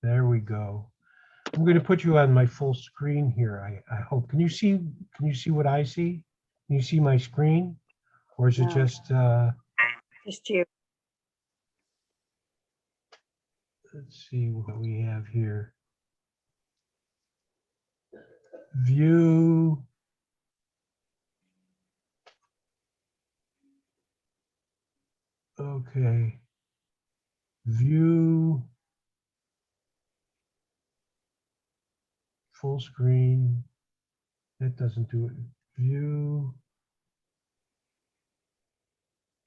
There we go. I'm going to put you on my full screen here. I hope. Can you see what I see? Can you see my screen? Or is it No. just you. let's see what we have here. View. Okay. View. Full screen. That doesn't do it. View.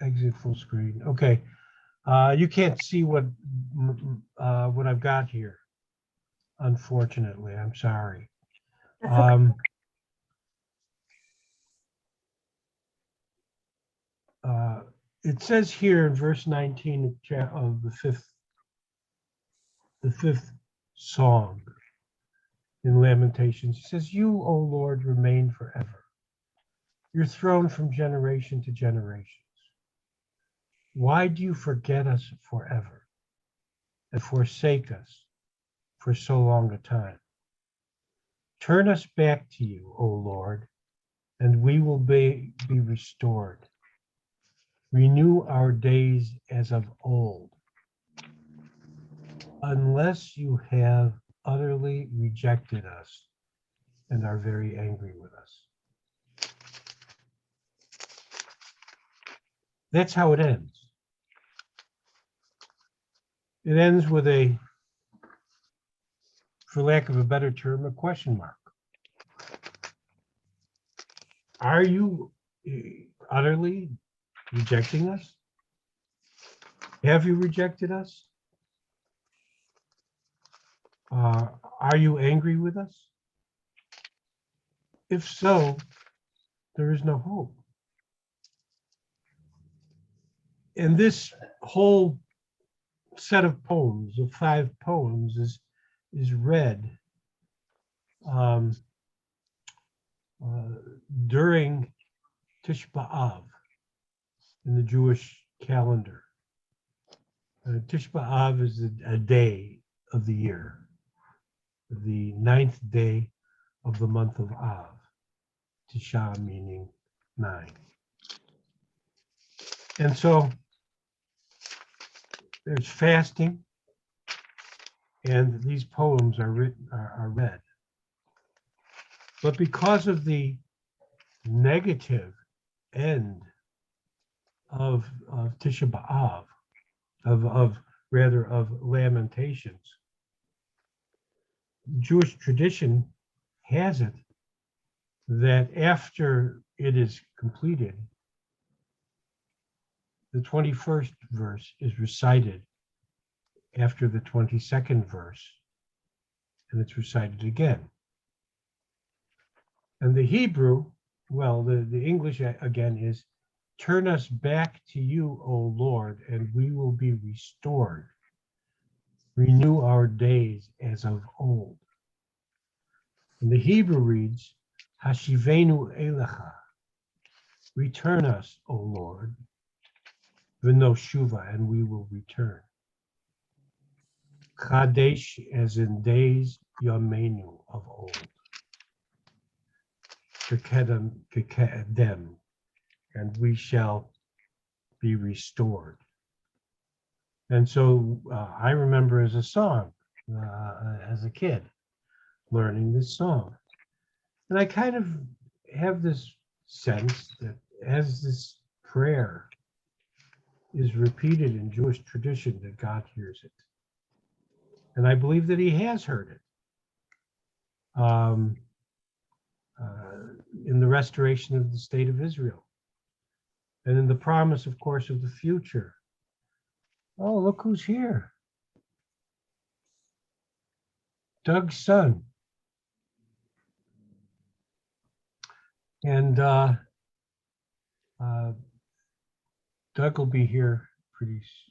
Exit full screen. Okay. You can't see what I've got here. Unfortunately, I'm sorry. It says here in verse 19 of the fifth song in Lamentations, it says, "You, O Lord, remain forever. Your throne from generation to generations. Why do you forget us forever and forsake us for so long a time? Turn us back to you, O Lord, and we will be restored. Renew our days as of old, unless you have utterly rejected us and are very angry with us." That's how it ends. It ends with a, for lack of a better term, a question mark. Are you utterly rejecting us? Have you rejected us? Are you angry with us? If so, there is no hope. And this whole set of poems, of 5 poems, is read during Tish B'Av in the Jewish calendar. Tish B'Av is a day of the year, the 9th day of the month of Av. Tisha meaning 9. And so there's fasting, and these poems are read. But because of the negative end of Tisha B'Av, of Lamentations, Jewish tradition has it that after it is completed, the 21st verse is recited after the 22nd verse, and it's recited again. And the Hebrew, well, the English again is, "Turn us back to you, O Lord, and we will be restored. Renew our days as of old." And the Hebrew reads, "Hashivenu elecha." Return us, O Lord, v'no shuva, and we will return. Chadesh, as in days, yamenu, of old. Kekedem, and we shall be restored. And so I remember as a song, as a kid, learning this song. And I kind of have this sense that as this prayer is repeated in Jewish tradition, that God hears it. And I believe that he has heard it. In the restoration of the state of Israel. And in the promise, of course, of the future. Oh, look who's here. Doug's son. And Doug will be here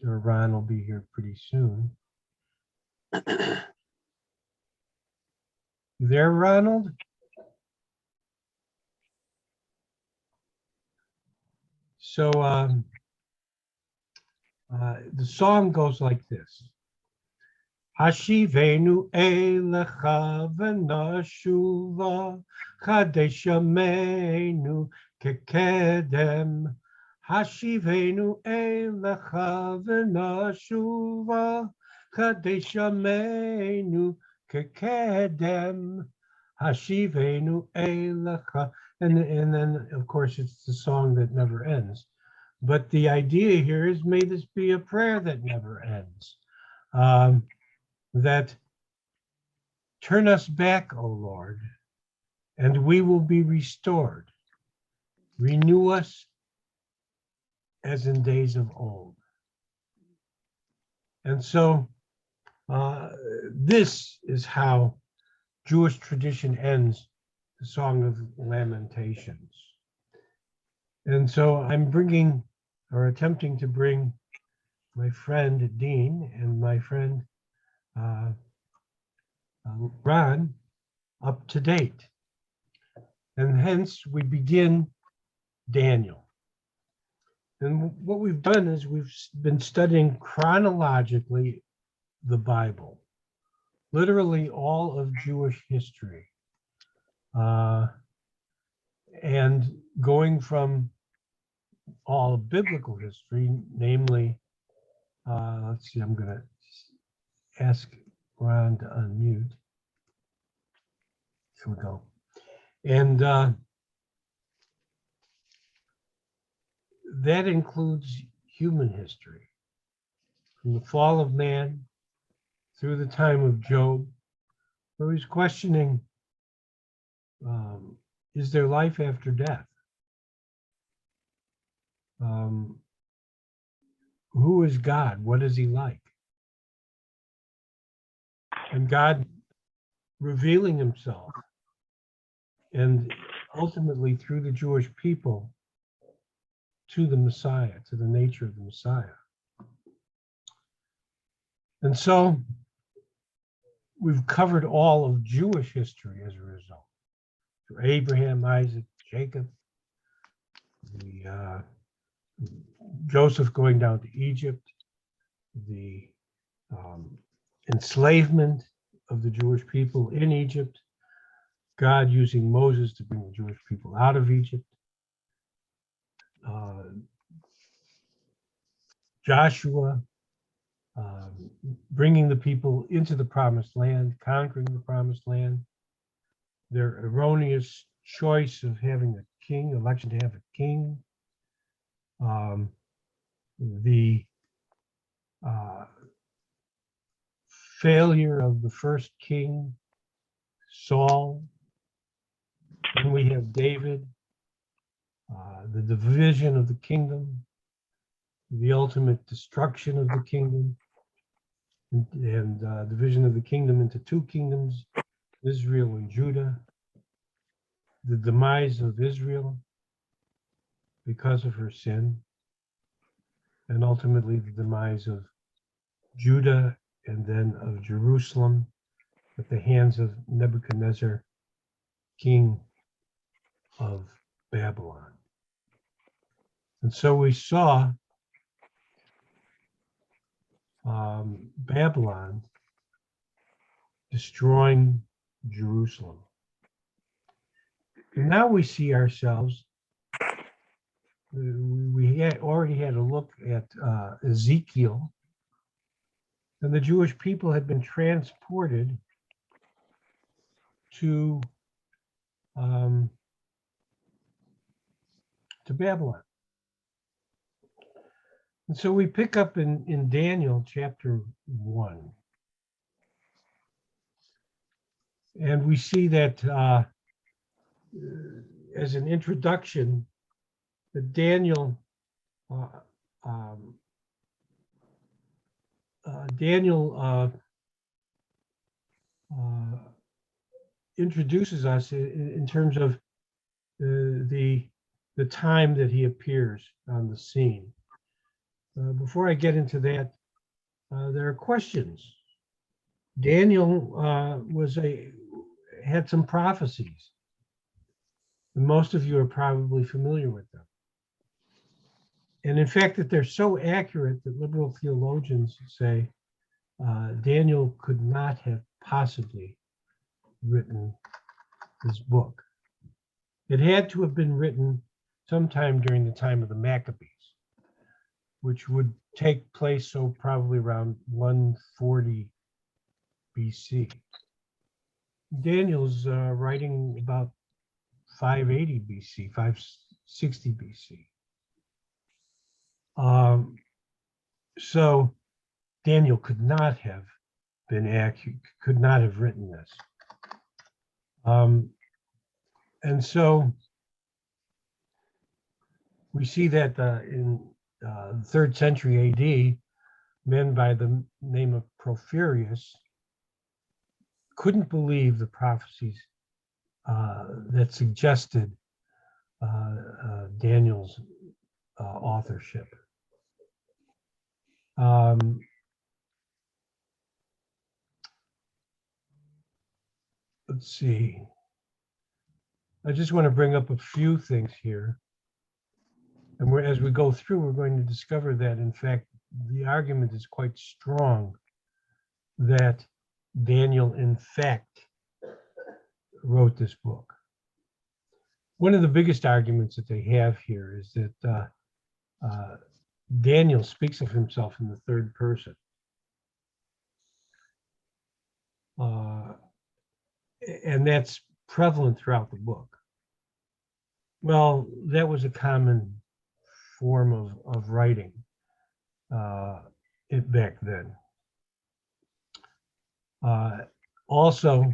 or Ron will be here pretty soon. You there, Ronald? So the song goes like this. Hashivenu elecha v'nashuva chadeshamenu kekedem. Hashivenu elecha v'nashuva chadeshamenu kekedem. Hashivenu elecha. And then, of course, it's the song that never ends. But the idea here is, may this be a prayer that never ends. That turn us back, O Lord, and we will be restored. Renew us as in days of old. And so this is how Jewish tradition ends the Song of Lamentations. And so I'm bringing, or attempting to bring, my friend Dean and my friend Ron up to date. And hence we begin Daniel. And what we've done is we've been studying chronologically the Bible, literally all of Jewish history, and going from all of biblical history, namely, let's see, I'm going to ask Ron to unmute. Here we go. And that includes human history, from the fall of man through the time of Job, where he's questioning, is there life after death? Who is God? What is he like? And God revealing himself, and ultimately through the Jewish people, to the Messiah, to the nature of the Messiah. And so we've covered all of Jewish history as a result. Through Abraham, Isaac, Jacob, Joseph going down to Egypt, the enslavement of the Jewish people in Egypt, God using Moses to bring the Jewish people out of Egypt, Joshua bringing the people into the promised land, conquering the promised land, their erroneous choice of having a king, election to have a king, the failure of the first king, Saul. Then we have David, the division of the kingdom, the ultimate destruction of the kingdom, and division of the kingdom into two kingdoms, Israel and Judah, the demise of Israel because of her sin, and ultimately the demise of Judah and then of Jerusalem at the hands of Nebuchadnezzar, king of Babylon. And so we saw Babylon destroying Jerusalem. And now we see ourselves, we already had a look at Ezekiel, and the Jewish people had been transported to Babylon. And so we pick up in Daniel chapter 1. And we see that as an introduction, that Daniel introduces us in terms of the time that he appears on the scene. Before I get into that, there are questions. Daniel had some prophecies, and most of you are probably familiar with them. And in fact, that they're so accurate that liberal theologians say Daniel could not have possibly written this book. It had to have been written sometime during the time of the Maccabees, which would take place so probably around 140 BC. Daniel's writing about 580 BC, 560 BC. So Daniel could not have been accurate, could not have written this. And so we see that in the 3rd century AD, men by the name of Porphyrius couldn't believe the prophecies that suggested Daniel's authorship. Let's see. I just want to bring up a few things here. And as we go through, we're going to discover that, in fact, the argument is quite strong that Daniel, in fact, wrote this book. One of the biggest arguments that they have here is that Daniel speaks of himself in the 3rd person. And that's prevalent throughout the book. Well, that was a common form of writing back then. Also,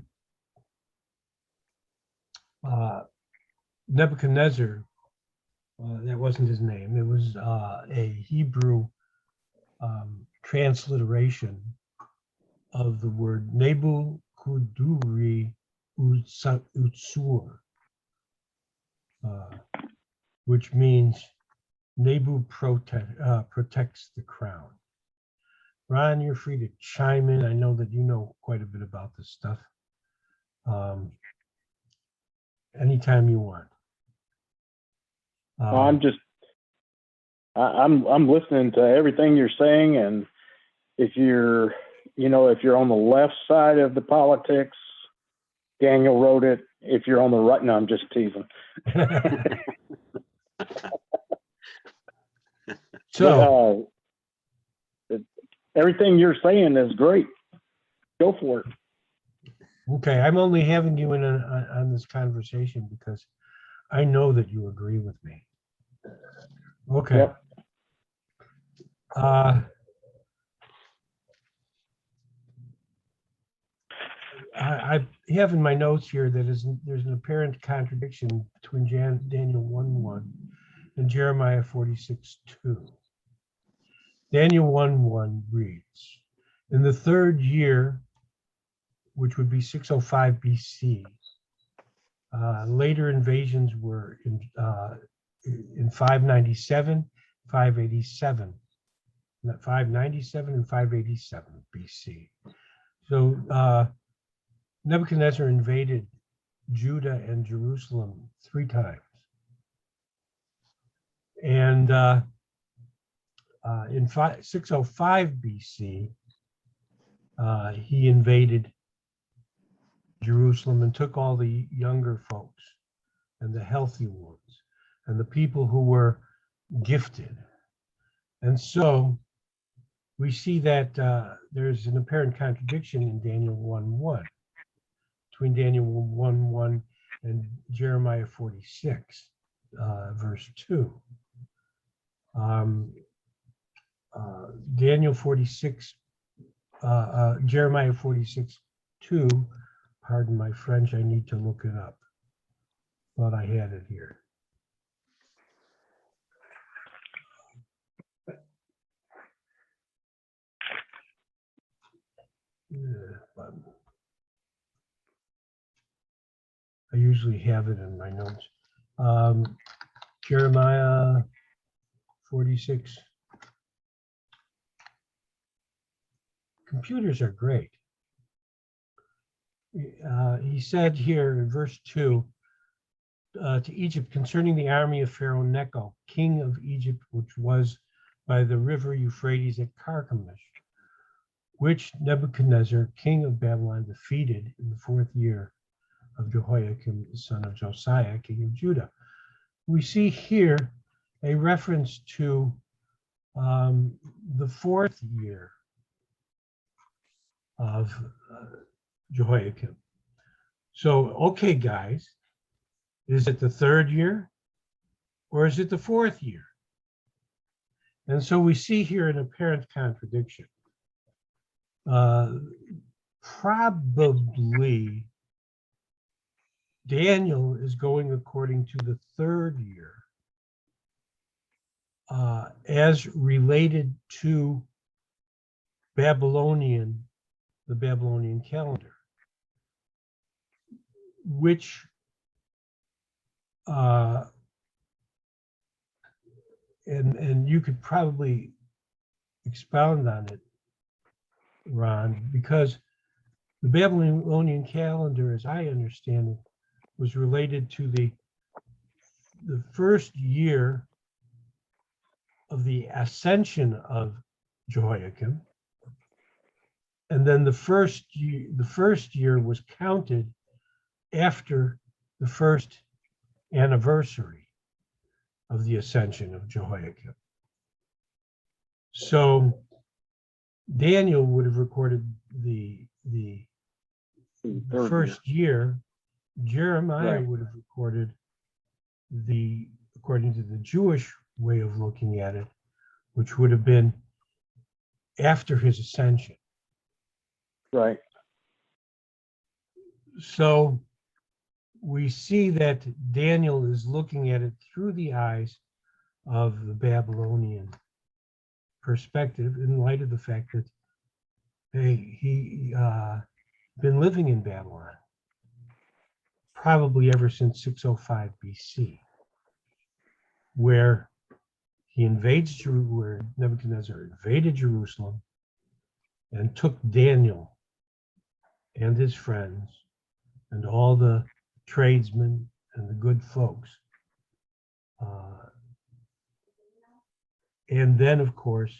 Nebuchadnezzar, that wasn't his name. It was a Hebrew transliteration of the word Nebu Kuduri Utsur, which means Nebu protects the crown. Ron, you're free to chime in. I know that you know quite a bit about this stuff. Anytime you want. I'm listening to everything you're saying, and if you're on the left side of the politics, Daniel wrote it. If you're on the right, no, I'm just teasing. So everything you're saying is great. Go for it. Okay, I'm only having you in on this conversation because I know that you agree with me. Okay. Yep. I have in my notes here that there's an apparent contradiction between Daniel 1:1 and Jeremiah 46:2. Daniel 1:1 reads, in the 3rd year, which would be 605 BC, later invasions were in 597, 587, 597 and 587 BC. So Nebuchadnezzar invaded Judah and Jerusalem 3 times. And in 605 BC, he invaded Jerusalem and took all the younger folks and the healthy ones and the people who were gifted. And so we see that there's an apparent contradiction in Daniel 1:1 between Daniel 1:1 and Jeremiah 46, verse 2. Daniel 46, Jeremiah 46:2. Pardon my French, I need to look it up. Thought I had it here. I usually have it in my notes. Jeremiah 46. Computers are great. He said here in verse 2, to Egypt concerning the army of Pharaoh Necho, king of Egypt, which was by the river Euphrates at Carchemish. which Nebuchadnezzar, king of Babylon, defeated in the 4th year of Jehoiakim, the son of Josiah, king of Judah. We see here a reference to the 4th year of Jehoiakim. So, okay, guys, is it the 3rd year or is it the 4th year? And so we see here an apparent contradiction. Probably Daniel is going according to the 3rd year as related to the Babylonian calendar, which and you could probably expound on it, Ron, because the Babylonian calendar, as I understand it, was related to the 1st year of the ascension of Jehoiakim, and then the first year was counted after the 1st anniversary of the ascension of Jehoiakim. So Daniel would have recorded the Third 1st year. Jeremiah Right. would have recorded according to the Jewish way of looking at it, which would have been after his ascension. Right. So we see that Daniel is looking at it through the eyes of the Babylonian perspective in light of the fact that he been living in Babylon probably ever since 605 BC, where where Nebuchadnezzar invaded Jerusalem and took Daniel and his friends and all the tradesmen and the good folks. And then, of course,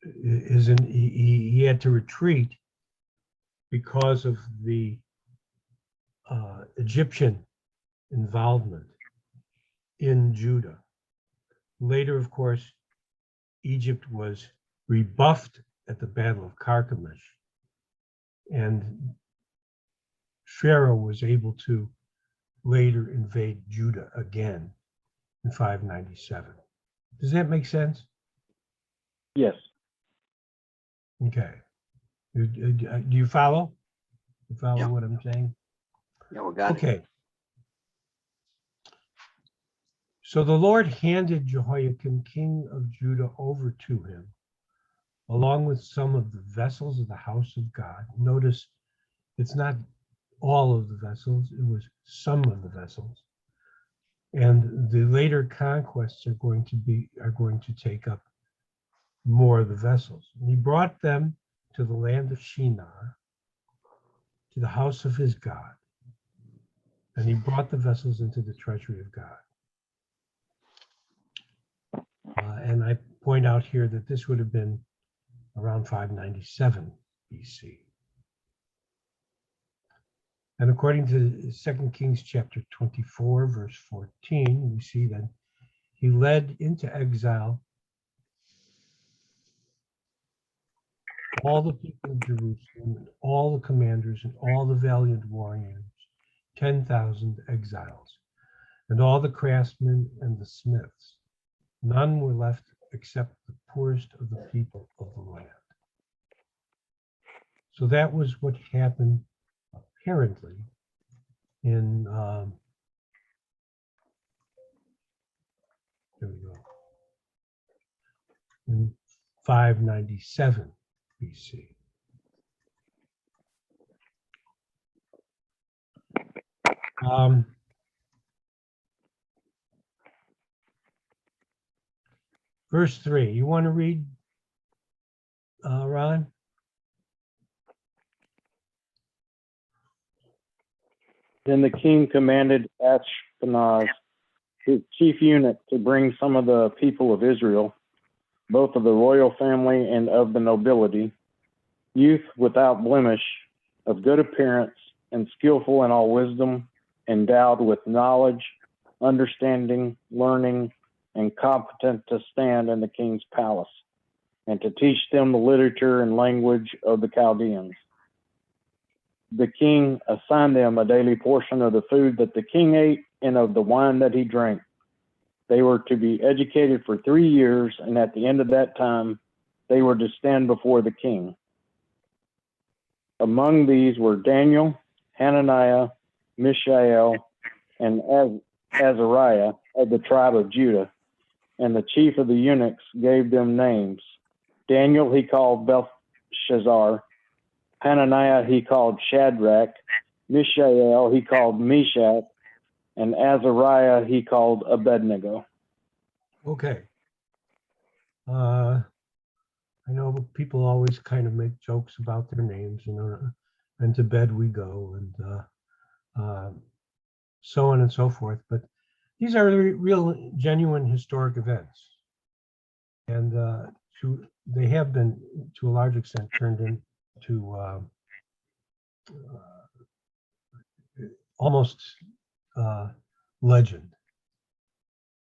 he had to retreat because of the Egyptian involvement in Judah. Later, of course, Egypt was rebuffed at the Battle of Carchemish, and Pharaoh was able to later invade Judah again in 597. Does that make sense? Yes. Okay. Do you follow? You follow Yeah. what I'm saying? Yeah, we got it. Okay. So the Lord handed Jehoiakim, king of Judah, over to him, along with some of the vessels of the house of God. Notice it's not all of the vessels, it was some of the vessels. And the later conquests are going to take up more of the vessels. And he brought them to the land of Shinar, to the house of his God. And he brought the vessels into the treasury of God. And I point out here that this would have been around 597 BC. And according to 2 Kings chapter 24, verse 14, we see that he led into exile all the people of Jerusalem, and all the commanders, and all the valiant warriors, 10,000 exiles, and all the craftsmen and the smiths. None were left except the poorest of the people of the land. So that was what happened apparently in here we go, in 597 BC. Verse 3, you want to read, Ron? Then the king commanded Ashpenaz, his chief eunuch to bring some of the people of Israel, both of the royal family and of the nobility, youth without blemish, of good appearance, and skillful in all wisdom, endowed with knowledge, understanding, learning, and competent to stand in the king's palace, and to teach them the literature and language of the Chaldeans. The king assigned them a daily portion of the food that the king ate and of the wine that he drank. They were to be educated for 3 years, and at the end of that time, they were to stand before the king. Among these were Daniel, Hananiah, Mishael, and Azariah of the tribe of Judah. And the chief of the eunuchs gave them names. Daniel he called Belshazzar, Hananiah he called Shadrach, Mishael he called Meshach, and Azariah he called Abednego. Okay. I know people always kind of make jokes about their names, and to bed we go, and so on and so forth. But these are real, genuine historic events, and they have been, to a large extent, turned into almost legend.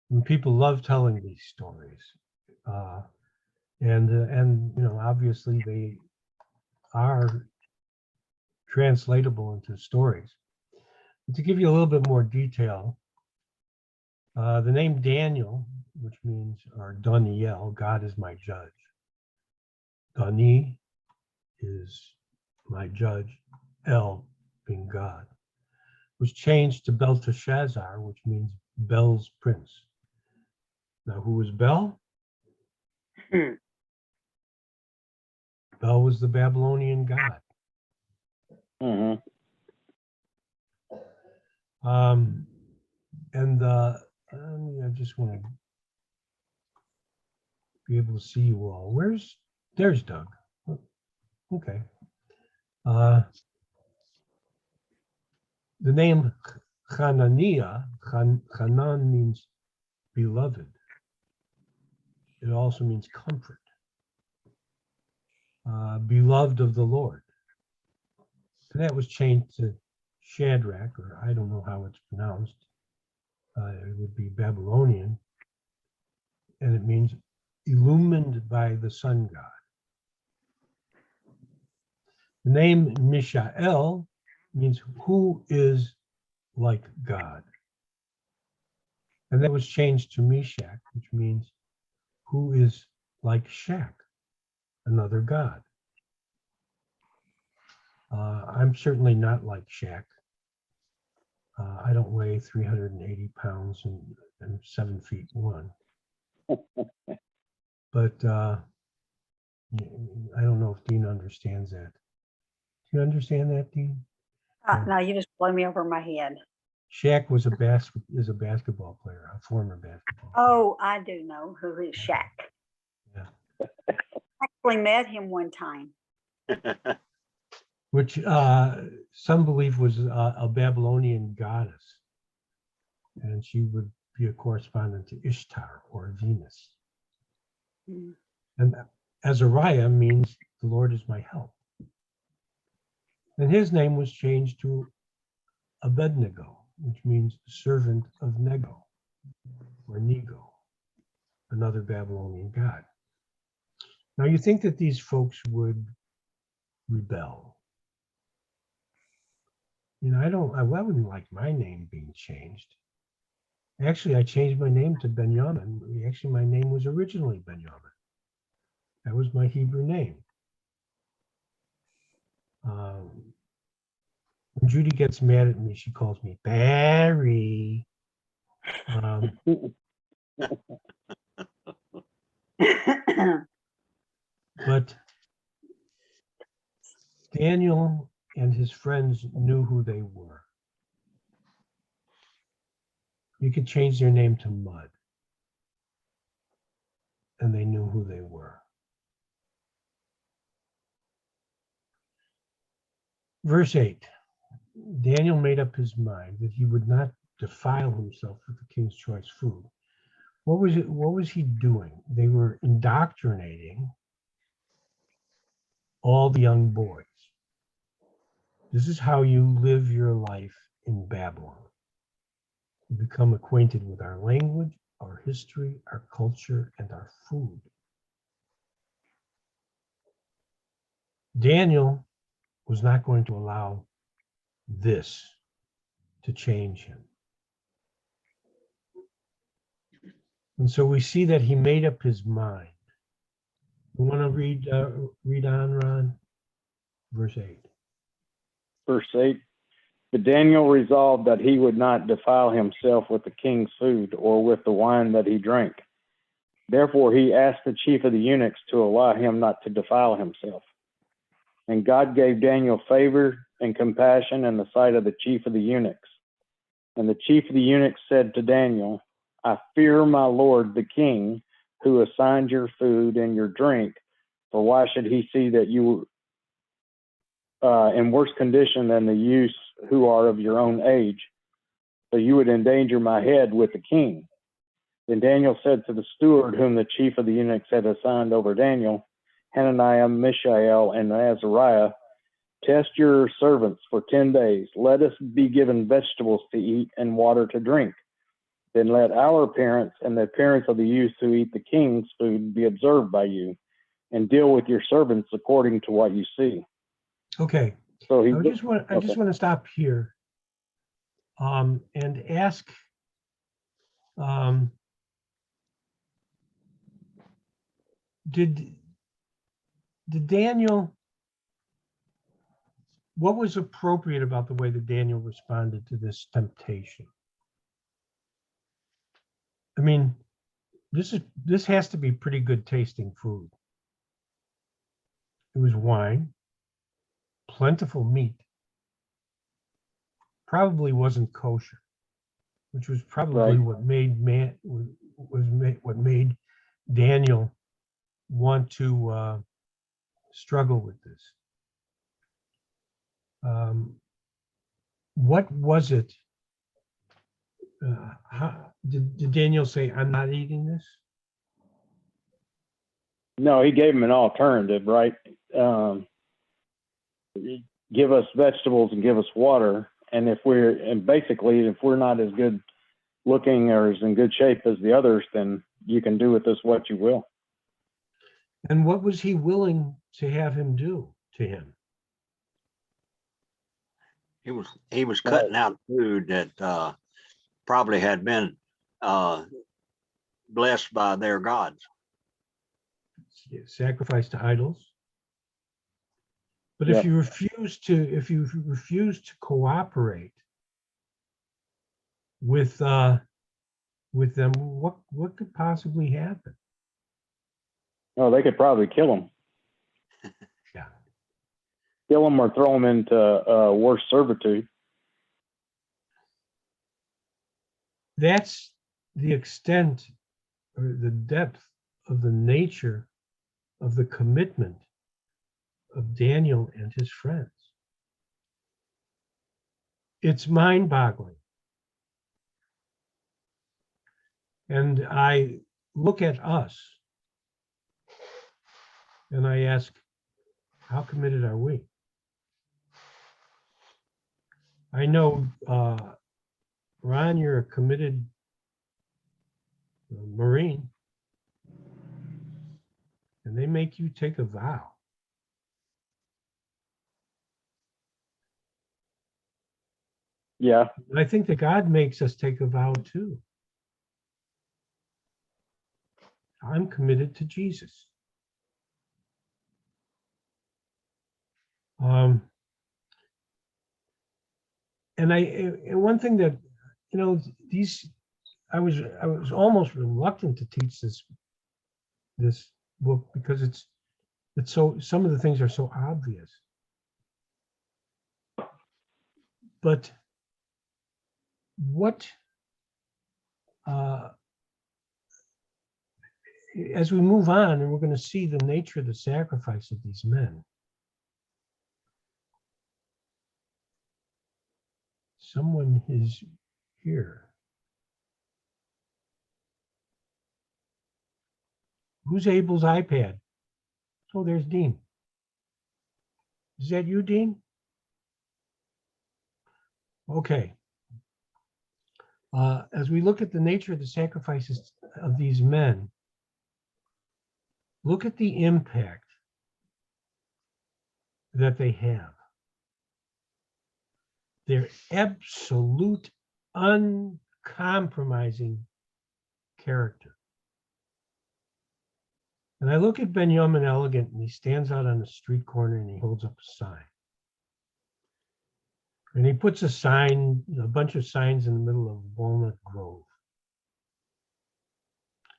And people love telling these stories. And obviously they are translatable into stories. But to give you a little bit more detail, the name Daniel, which means, or Daniel, God is my judge. Dani is my judge, El being God, was changed to Belteshazzar, which means Bel's prince. Now, who was Bel? Bel was the Babylonian god. Mm-hmm. I just want to be able to see you all. There's Doug. Okay. The name Hananiah, Hanan means beloved. It also means comfort. Beloved of the Lord. And that was changed to Shadrach, or I don't know how it's pronounced. It would be Babylonian. And it means illumined by the sun god. The name Mishael means who is like God. And that was changed to Meshach, which means who is like Shach, another god. I'm certainly not like Shach. I don't weigh 380 pounds and 7 feet 1. But I don't know if Dean understands that. Do you understand that, Dean? No, you just blow me over my head. Shaq is a basketball player, a former basketball player. Oh, I do know who is Shaq. Yeah. Actually met him one time. Which some believe was a Babylonian goddess. And she would be a correspondent to Ishtar or Venus. Mm. And Azariah means the Lord is my help. And his name was changed to Abednego, which means servant of Nego, or Nego, another Babylonian god. Now you think that these folks would rebel. I wouldn't like my name being changed. Actually, I changed my name to Benjamin. Actually, my name was originally Benjamin. That was my Hebrew name. When Judy gets mad at me, she calls me Barry. But Daniel and his friends knew who they were. You could change their name to Mud, and they knew who they were. Verse 8, Daniel made up his mind that he would not defile himself with the king's choice food. What was he doing? They were indoctrinating all the young boys. This is how you live your life in Babylon. You become acquainted with our language, our history, our culture, and our food. Daniel was not going to allow this to change him. And so we see that he made up his mind. You want to read on, Ron? Verse 8. Verse 8. But Daniel resolved that he would not defile himself with the king's food or with the wine that he drank. Therefore he asked the chief of the eunuchs to allow him not to defile himself. And God gave Daniel favor and compassion in the sight of the chief of the eunuchs. And the chief of the eunuchs said to Daniel, I fear my lord the king, who assigned your food and your drink, for why should he see that you in worse condition than the youths who are of your own age? So you would endanger my head with the king. Then Daniel said to the steward whom the chief of the eunuchs had assigned over Daniel, Hananiah, Mishael, and Azariah, test your servants for 10 days. Let us be given vegetables to eat and water to drink. Then let our appearance and the appearance of the youths who eat the king's food be observed by you, and deal with your servants according to what you see. Okay. So he I just want to stop here and ask did Daniel, what was appropriate about the way that Daniel responded to this temptation? I mean, this has to be pretty good tasting food. It was wine, plentiful meat, probably wasn't kosher, which was probably Right. what made Daniel want to struggle with this. What was it? Did Daniel say, I'm not eating this? No, he gave him an alternative, right? Give us vegetables and give us water. And if we're not as good looking or as in good shape as the others, then you can do with us what you will. And what was he willing to have him do to him? He was cutting out food that probably had been blessed by their gods. Sacrifice to idols. But Yeah. if you refuse to cooperate with them, what could possibly happen? Oh, they could probably kill him. Yeah. Kill him or throw him into worse servitude. That's the extent or the depth of the nature of the commitment of Daniel and his friends. It's mind-boggling. And I look at us and I ask, how committed are we? I know, Ron, you're a committed Marine, and they make you take a vow. Yeah. And I think that God makes us take a vow too. I'm committed to Jesus. And one thing that, I was almost reluctant to teach this book because it's so, some of the things are so obvious. But what, as we move on, and we're going to see the nature of the sacrifice of these men, someone is here. Who's Abel's iPad? Oh, there's Dean. Is that you, Dean? Okay. As we look at the nature of the sacrifices of these men, look at the impact that they have. Their absolute, uncompromising character. And I look at Benjamin Elegant, and he stands out on the street corner and he holds up a sign. And he puts a bunch of signs in the middle of Walnut Grove.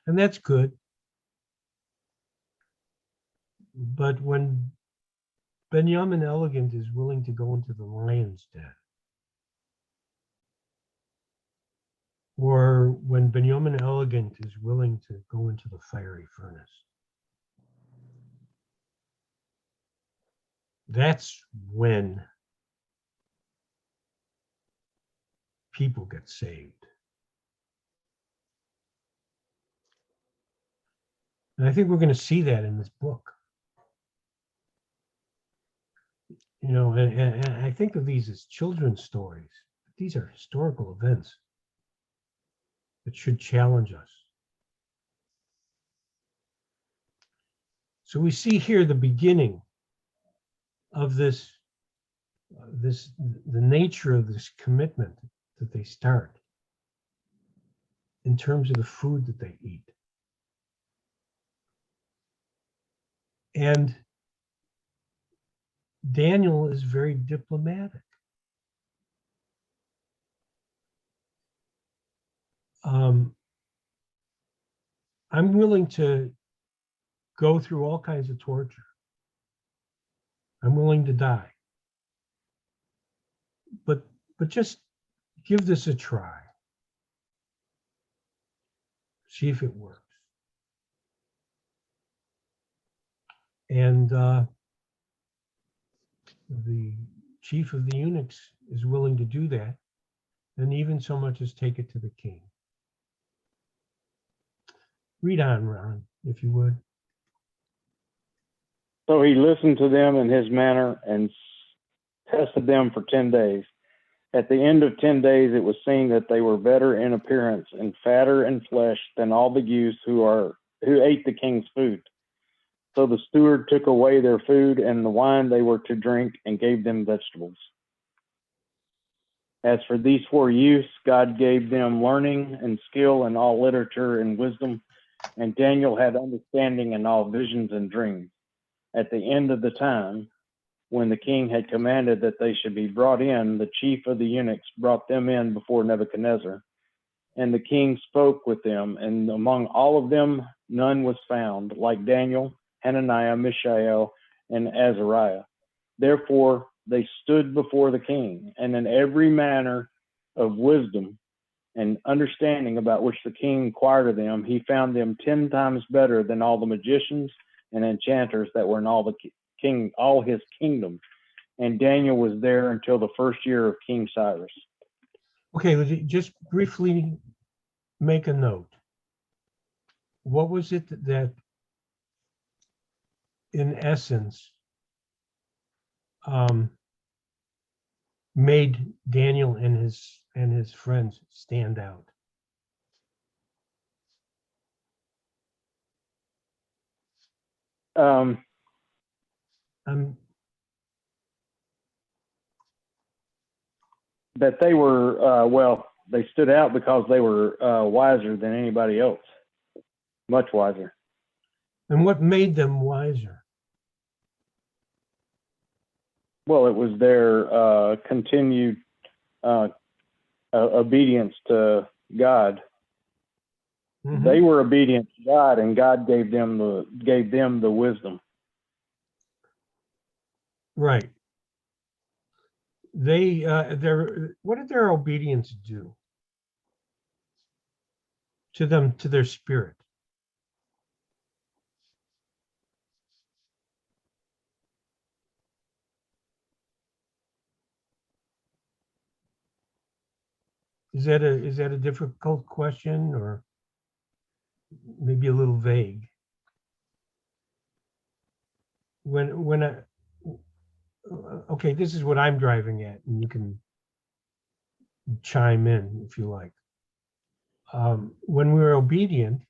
And that's good. But when Benjamin Elegant is willing to go into the lion's den, or when Benjamin Elegant is willing to go into the fiery furnace, that's when people get saved. And I think we're going to see that in this book. You know, and I think of these as children's stories. These are historical events that should challenge us. So we see here the beginning of the nature of this commitment that they start in terms of the food that they eat. And Daniel is very diplomatic. I'm willing to go through all kinds of torture. I'm willing to die. But just give this a try. See if it works. And the chief of the eunuchs is willing to do that, and even so much as take it to the king. Read on, Ron, if you would. So he listened to them in his manner and tested them for 10 days. At the end of 10 days, it was seen that they were better in appearance and fatter in flesh than all the youths who ate the king's food. So the steward took away their food and the wine they were to drink and gave them vegetables. As for these 4 youths, God gave them learning and skill in all literature and wisdom, and Daniel had understanding in all visions and dreams. At the end of the time, when the king had commanded that they should be brought in, the chief of the eunuchs brought them in before Nebuchadnezzar. And the king spoke with them, and among all of them none was found like Daniel, Hananiah, Mishael, and Azariah. Therefore they stood before the king, and in every manner of wisdom and understanding about which the king inquired of them, he found them 10 times better than all the magicians and enchanters that were in all his kingdom. And Daniel was there until the first year of King Cyrus. Okay, just briefly make a note. What was it that, in essence, made Daniel and his friends stand out? That they were, they stood out because they were wiser than anybody else, much wiser. And what made them wiser? Well, it was their continued obedience to God. Mm-hmm. They were obedient to God, and God gave them the wisdom. Right. What did their obedience do to them, to their spirit? Is that a difficult question or maybe a little vague? Okay, this is what I'm driving at, and you can chime in if you like. When we're obedient,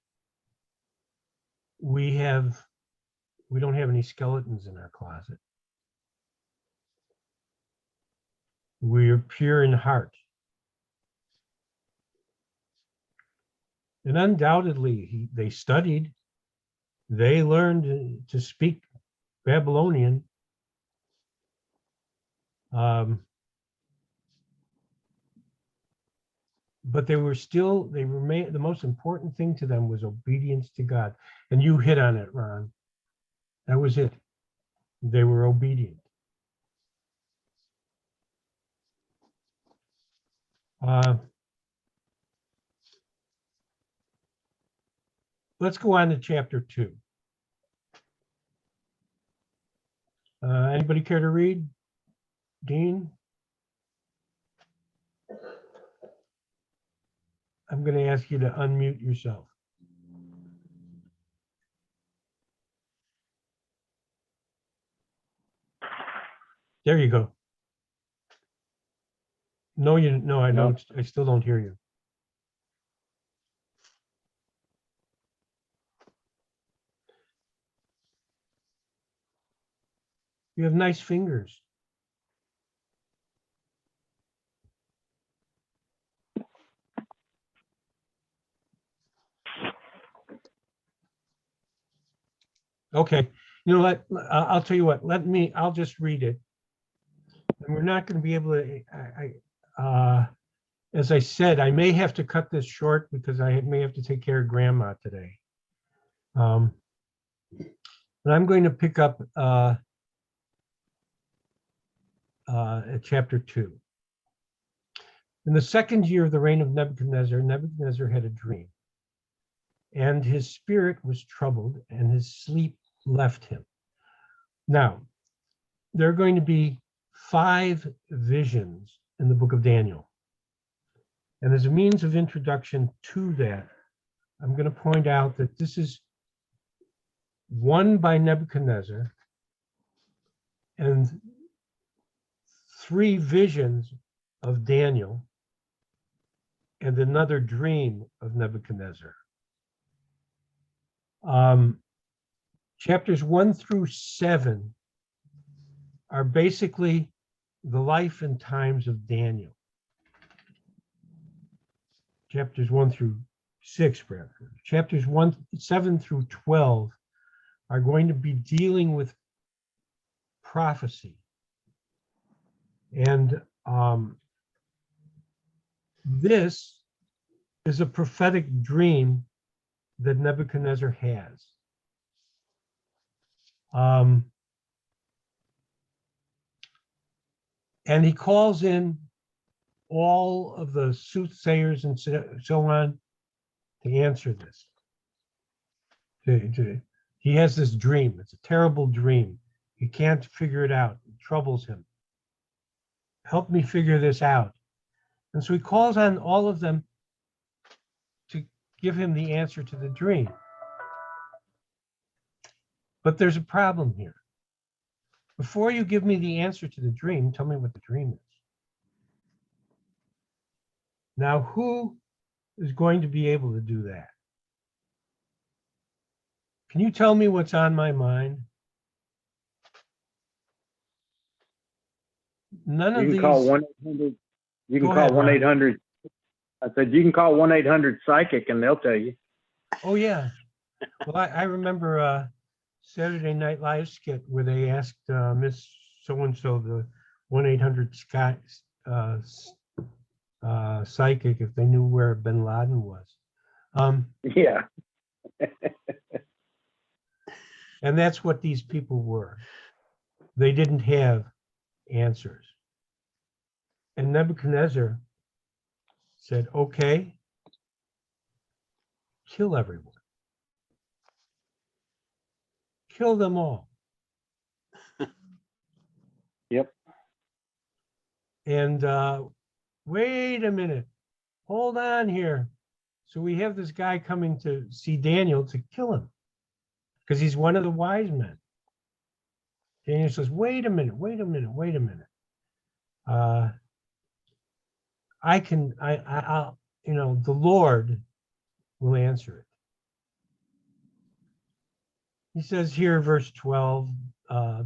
we don't have any skeletons in our closet. We're pure in heart. And undoubtedly, they studied, they learned to speak Babylonian. But they remain, the most important thing to them was obedience to God. And you hit on it, Ron. That was it. They were obedient. Let's go on to chapter 2. Anybody care to read? Dean? I'm going to ask you to unmute yourself. There you go. No, I know. I still don't hear you. You have nice fingers. Okay, you know what? I'll tell you what. I'll just read it. And we're not going to be able to. As I said, I may have to cut this short because I may have to take care of Grandma today. But I'm going to pick up at chapter 2. In the second year of the reign of Nebuchadnezzar, Nebuchadnezzar had a dream, and his spirit was troubled, and his sleep left him. Now, there are going to be 5 visions in the book of Daniel. And as a means of introduction to that, I'm going to point out that this is one by Nebuchadnezzar and 3 visions of Daniel and another dream of Nebuchadnezzar. Chapters 1 through 7 are basically the life and times of Daniel. Chapters 1 through 6, rather. Chapters 7 through 12 are going to be dealing with prophecy. And this is a prophetic dream that Nebuchadnezzar has. And he calls in all of the soothsayers and so on to answer this. He has this dream. It's a terrible dream. He can't figure it out. It troubles him. Help me figure this out. And so he calls on all of them to give him the answer to the dream. But there's a problem here. Before you give me the answer to the dream, tell me what the dream is. Now, who is going to be able to do that? Can you tell me what's on my mind? None of You these. can call 1-800. You can Go call ahead, Ron. 1-800. I said you can call 1-800 psychic and they'll tell you. Oh, yeah. Well, I remember a Saturday Night Live skit where they asked Miss So-and-so, the 1-800 psychic, if they knew where Bin Laden was. Yeah. And that's what these people were. They didn't have answers. And Nebuchadnezzar said, okay, kill everyone. Kill them all. Yep. And wait a minute. hold on here. So we have this guy coming to see Daniel to kill him because he's one of the wise men. Daniel says, wait a minute, wait a minute, wait a minute. I'll, the Lord will answer it. He says here, verse 12,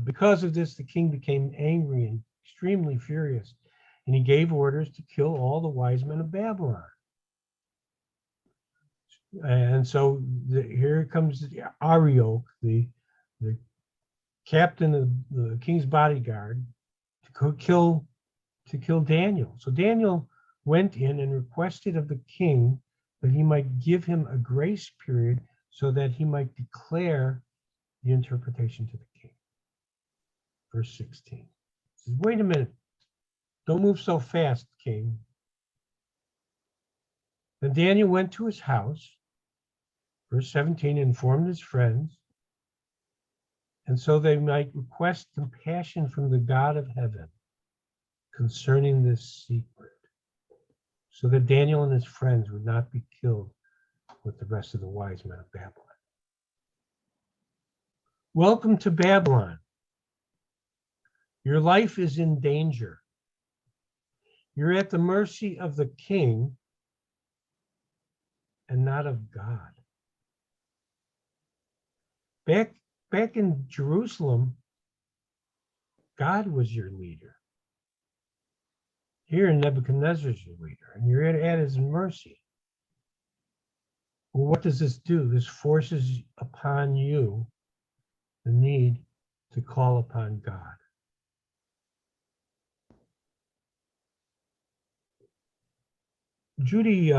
because of this, the king became angry and extremely furious, and he gave orders to kill all the wise men of Babylon. And so here comes Arioch, the captain of the king's bodyguard, to kill Daniel. So Daniel went in and requested of the king that he might give him a grace period so that he might declare the interpretation to the king. Verse 16. He says, wait a minute. Don't move so fast, king. Then Daniel went to his house, verse 17, informed his friends, and so they might request compassion from the God of heaven concerning this secret, so that Daniel and his friends would not be killed with the rest of the wise men of Babylon. Welcome to Babylon. Your life is in danger. You're at the mercy of the king and not of God. Back in Jerusalem, God was your leader. Here Nebuchadnezzar's your leader, and you're at his mercy. Well, what does this do? This forces upon you the need to call upon God. Judy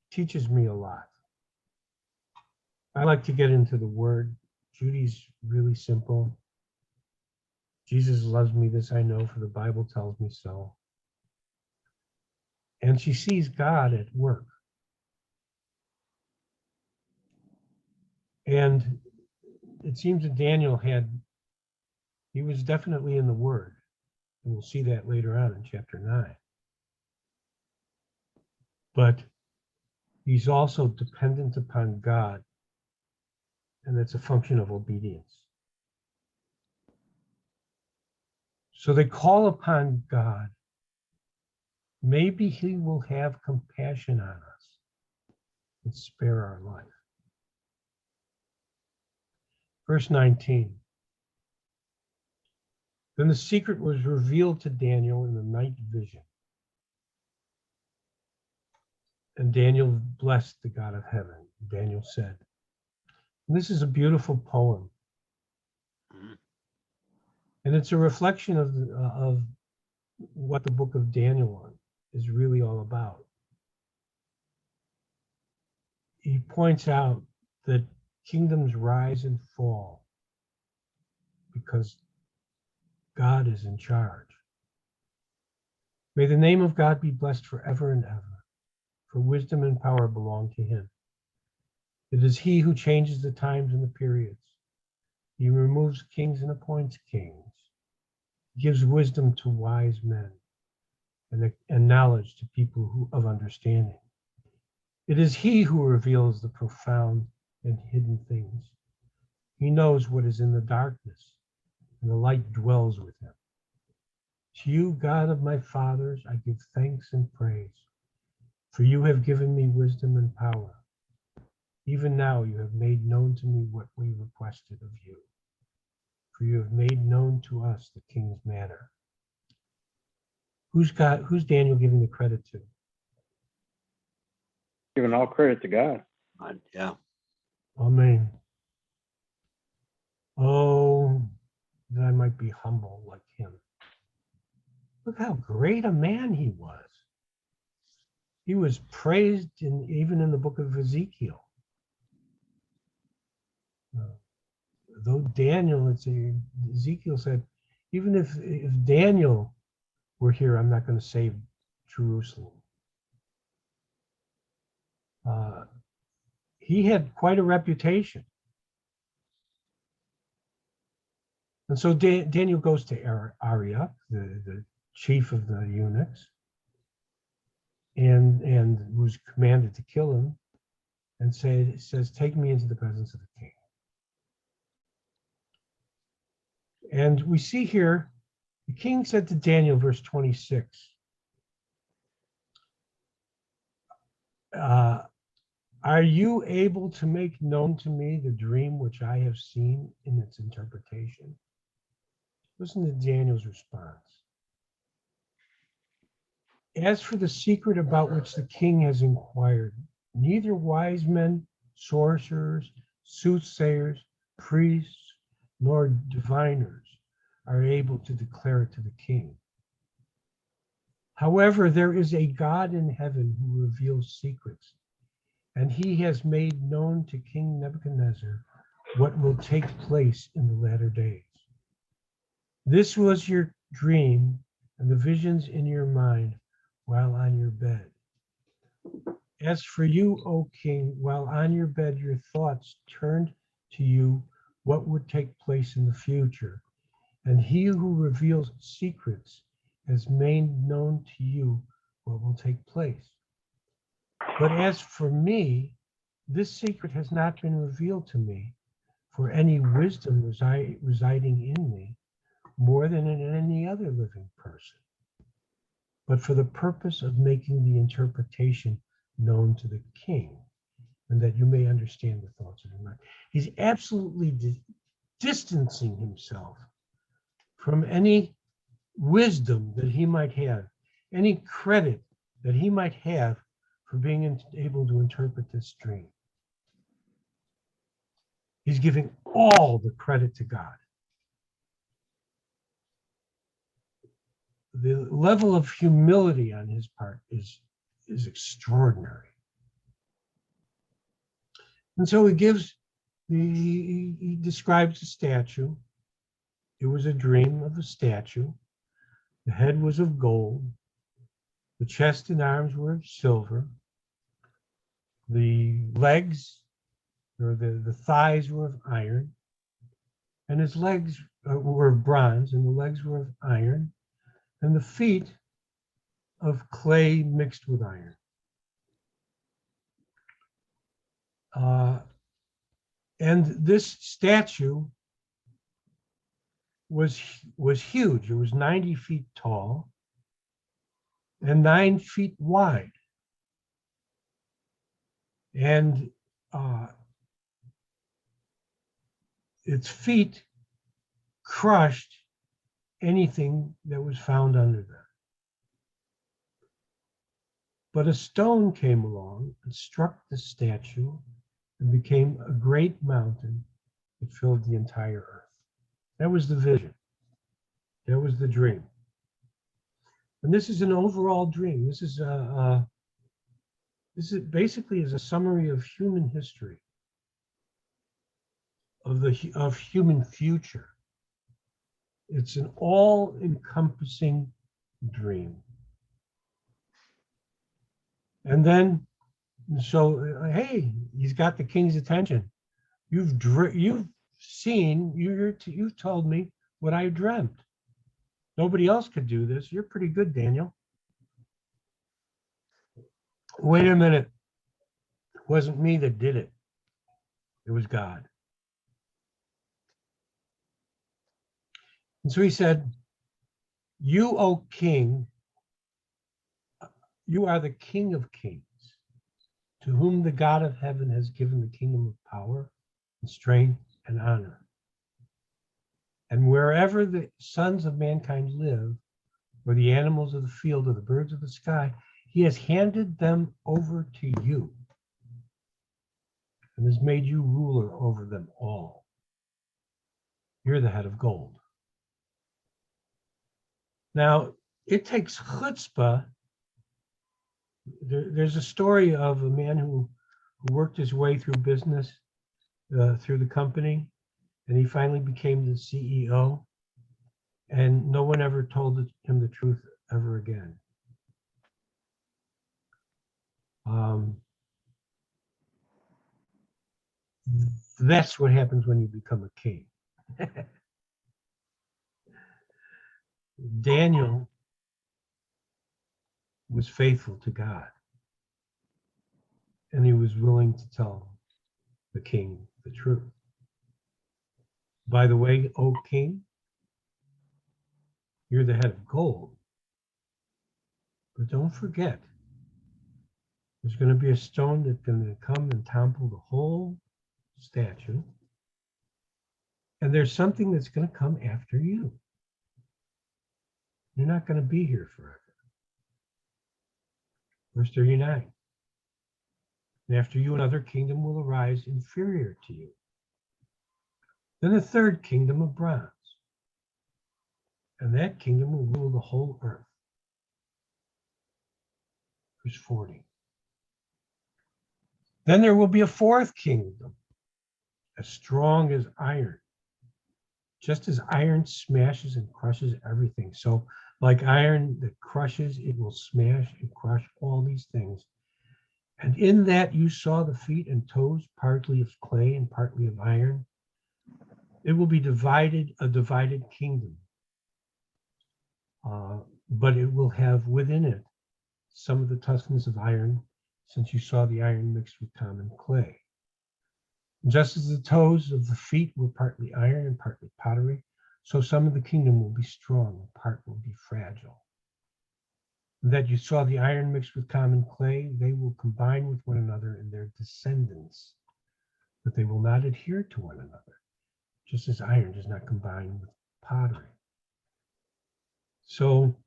teaches me a lot. I like to get into the word. Judy's really simple. Jesus loves me, this I know, for the Bible tells me so. And she sees God at work. And it seems that Daniel he was definitely in the Word. And we'll see that later on in chapter 9. But he's also dependent upon God. And that's a function of obedience. So they call upon God. Maybe he will have compassion on us and spare our life. Verse 19. Then the secret was revealed to Daniel in the night vision. And Daniel blessed the God of heaven. Daniel said, and this is a beautiful poem. And it's a reflection of what the book of Daniel is really all about. He points out that kingdoms rise and fall because God is in charge. May the name of God be blessed forever and ever, for wisdom and power belong to him. It is he who changes the times and the periods. He removes kings and appoints kings. He gives wisdom to wise men and knowledge to people of understanding. It is he who reveals the profound and hidden things. He knows what is in the darkness, and the light dwells with him. To you, God of my fathers, I give thanks and praise, for you have given me wisdom and power. Even now you have made known to me what we requested of you, for you have made known to us the king's matter. Who's Daniel giving the credit to? Giving all credit to God. Yeah. Amen. Oh, that I might be humble like him. Look how great a man he was. He was praised even in the book of Ezekiel. Though Daniel, Ezekiel said, even if Daniel were here, I'm not going to save Jerusalem. He had quite a reputation. And so Daniel goes to Arioch, the chief of the eunuchs. and was commanded to kill him, and says, take me into the presence of the king. And we see here, the king said to Daniel, verse 26, are you able to make known to me the dream which I have seen in its interpretation? Listen to Daniel's response. As for the secret about which the king has inquired, neither wise men, sorcerers, soothsayers, priests, nor diviners are able to declare it to the king. However, there is a God in heaven who reveals secrets, and he has made known to King Nebuchadnezzar what will take place in the latter days. This was your dream and the visions in your mind while on your bed. As for you, O king, while on your bed, your thoughts turned to you what would take place in the future. And he who reveals secrets has made known to you what will take place. But as for me, this secret has not been revealed to me for any wisdom residing in me more than in any other living person, but for the purpose of making the interpretation known to the king, and that you may understand the thoughts of your mind. He's absolutely distancing himself from any wisdom that he might have, any credit that he might have for being able to interpret this dream. He's giving all the credit to God. The level of humility on his part is extraordinary. And so he describes the statue. It was a dream of a statue. The head was of gold. The chest and arms were of silver. The legs, or the thighs, were of iron. And his legs were of bronze, and the legs were of iron. And the feet of clay mixed with iron. And this statue was huge. It was 90 feet tall and 9 feet wide. And its feet crushed anything that was found under them. But a stone came along and struck the statue and became a great mountain that filled the entire earth. That was the vision. That was the dream. And this is an overall dream. This is basically is a summary of human history, of human future. It's an all-encompassing dream. And then, so hey, he's got the king's attention. You've seen, you've told me what I dreamt. Nobody else could do this. You're pretty good, Daniel. Wait a minute. It wasn't me that did it. It was God. And so he said, you, O king, you are the King of kings, to whom the God of heaven has given the kingdom of power and strength and honor. And wherever the sons of mankind live, or the animals of the field or the birds of the sky, he has handed them over to you and has made you ruler over them all. You're the head of gold. Now, it takes chutzpah. There's a story of a man who worked his way through business, through the company, and he finally became the CEO, and no one ever told him the truth ever again. That's what happens when you become a king. Daniel was faithful to God. And he was willing to tell the king the truth. By the way, O king, you're the head of gold. But don't forget, there's going to be a stone that's going to come and topple the whole statue. And there's something that's going to come after you. You're not going to be here forever. Verse 39. And after you, another kingdom will arise inferior to you. Then a third kingdom of bronze. And that kingdom will rule the whole earth. Verse 40. Then there will be a fourth kingdom, as strong as iron. Just as iron smashes and crushes everything. So like iron that crushes, it will smash and crush all these things. And in that you saw the feet and toes, partly of clay and partly of iron. It will be divided, a divided kingdom. But it will have within it some of the toughness of iron, since you saw the iron mixed with common clay. Just as the toes of the feet were partly iron and partly pottery, so some of the kingdom will be strong, and part will be fragile. And that you saw the iron mixed with common clay, they will combine with one another in their descendants, but they will not adhere to one another, just as iron does not combine with pottery. So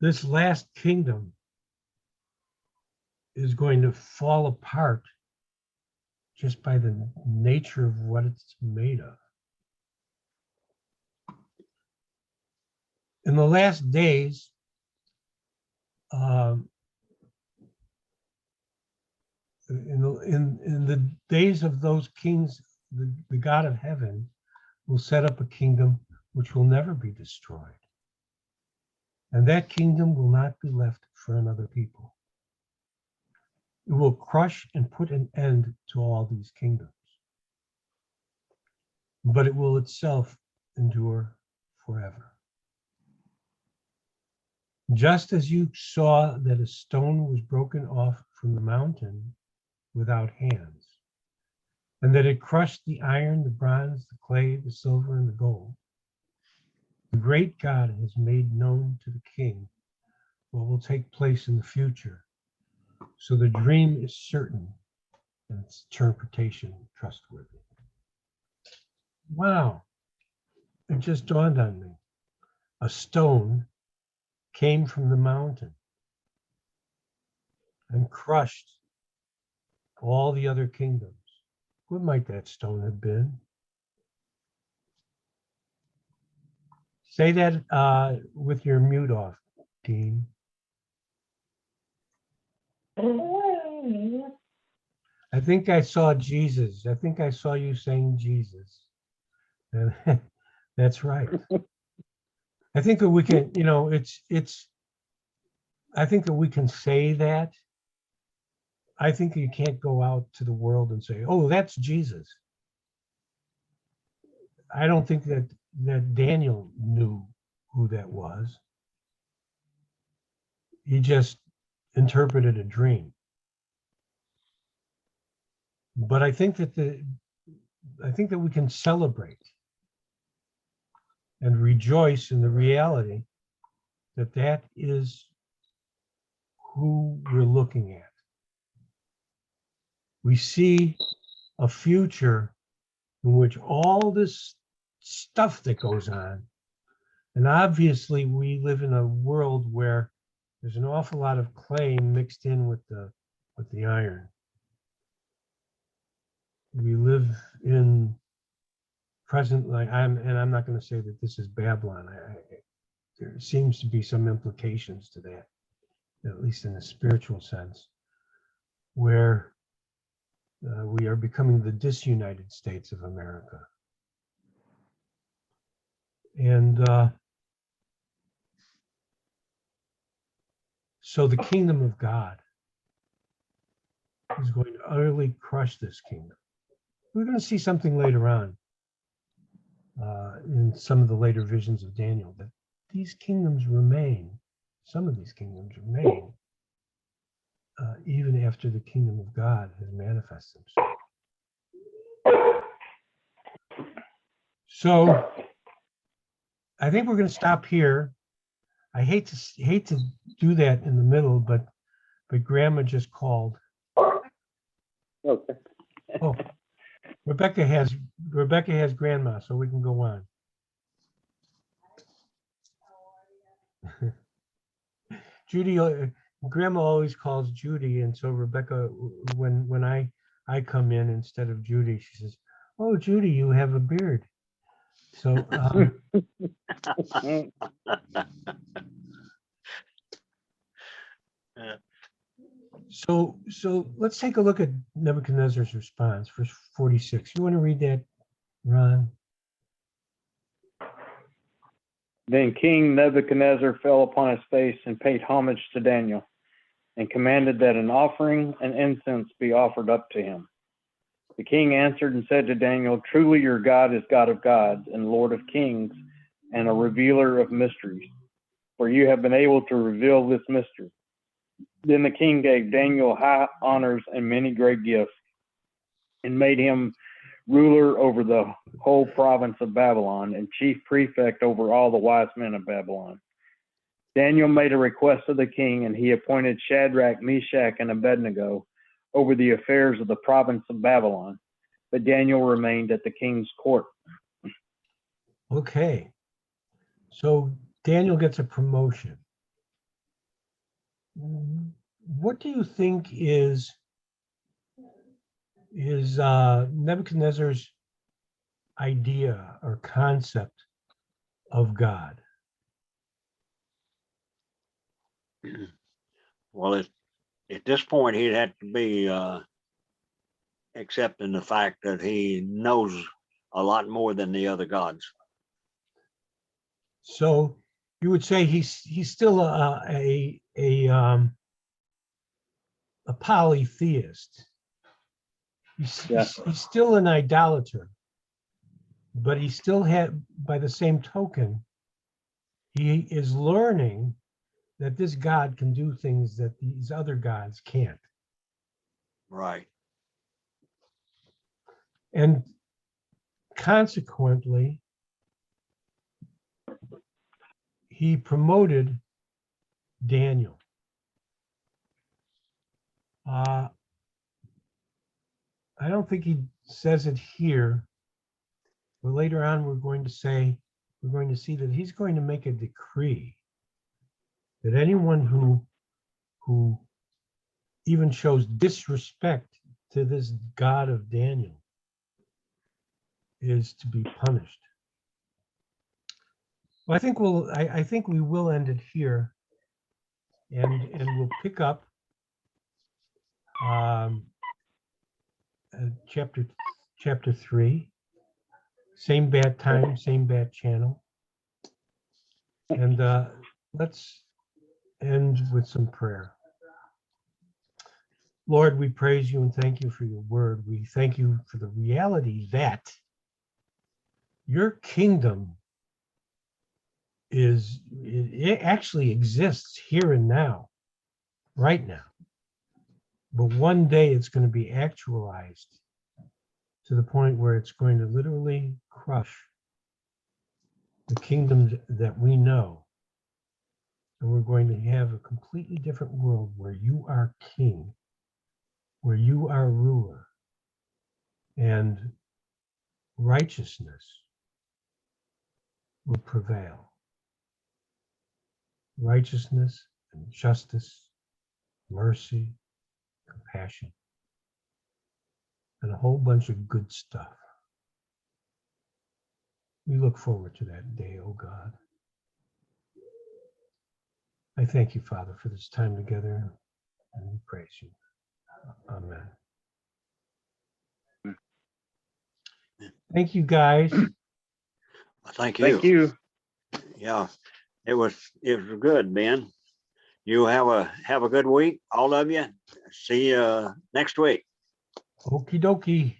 this last kingdom is going to fall apart just by the nature of what it's made of. In the last days, in the days of those kings, the God of heaven will set up a kingdom which will never be destroyed. And that kingdom will not be left for another people. It will crush and put an end to all these kingdoms. But it will itself endure forever. Just as you saw that a stone was broken off from the mountain without hands, and that it crushed the iron, the bronze, the clay, the silver, and the gold, the great God has made known to the king what will take place in the future. So the dream is certain and its interpretation trustworthy. Wow, it just dawned on me. A stone came from the mountain and crushed all the other kingdoms. What might that stone have been? Say that with your mute off, Dean. I think I saw Jesus. I think I saw you saying Jesus. And that's right. I think that we can, I think that we can say that. I think you can't go out to the world and say, oh, that's Jesus. I don't think that Daniel knew who that was. He just interpreted a dream. But I think that we can celebrate and rejoice in the reality that that is who we're looking at. We see a future in which all this stuff that goes on, and obviously we live in a world where there's an awful lot of clay mixed in with the iron. We live in present, I'm not going to say that this is Babylon. There seems to be some implications to that, at least in a spiritual sense, where we are becoming the disunited states of America. And so the kingdom of God is going to utterly crush this kingdom. We're going to see something later on in some of the later visions of Daniel, that these kingdoms remain, some of these kingdoms remain even after the kingdom of God has manifested himself. So I think we're going to stop here. I hate to do that in the middle, but Grandma just called. Okay. Oh, Rebecca has Grandma, so we can go on. Judy, Grandma always calls Judy, and so Rebecca, when I come in instead of Judy, she says, "Oh, Judy, you have a beard." So so let's take a look at Nebuchadnezzar's response, verse 46. You want to read that, Ron? Then King Nebuchadnezzar fell upon his face and paid homage to Daniel, and commanded that an offering and incense be offered up to him. The king answered and said to Daniel, "Truly your God is God of gods and Lord of kings and a revealer of mysteries, for you have been able to reveal this mystery." Then the king gave Daniel high honors and many great gifts, and made him ruler over the whole province of Babylon and chief prefect over all the wise men of Babylon. Daniel made a request of the king, and he appointed Shadrach, Meshach, and Abednego over the affairs of the province of Babylon. But Daniel remained at the king's court. Okay. So Daniel gets a promotion. What do you think is Nebuchadnezzar's idea or concept of God? Well, at this point, he'd have to be accepting the fact that he knows a lot more than the other gods. So you would say he's still a polytheist. He's still an idolater, but he still had, by the same token, he is learning that this God can do things that these other gods can't. Right. And consequently, he promoted Daniel. I don't think he says it here, but later on we're going to see that he's going to make a decree that anyone who even shows disrespect to this God of Daniel is to be punished. Well, I think we will end it here, and we'll pick up chapter 3. Same bad time, same bad channel. And let's end with some prayer. Lord, we praise you and thank you for your word. We thank you for the reality that your kingdom it actually exists here and now, right now. But one day it's going to be actualized to the point where it's going to literally crush the kingdom that we know. And we're going to have a completely different world where you are king, where you are ruler, and righteousness will prevail. Righteousness and justice, mercy, compassion, and a whole bunch of good stuff. We look forward to that day, oh God. I thank you, Father, for this time together, and we praise you. Amen. Thank you, guys. Thank you. Thank you. Yeah, it was good, Ben. You have a good week, all of you. See you next week. Okie dokie.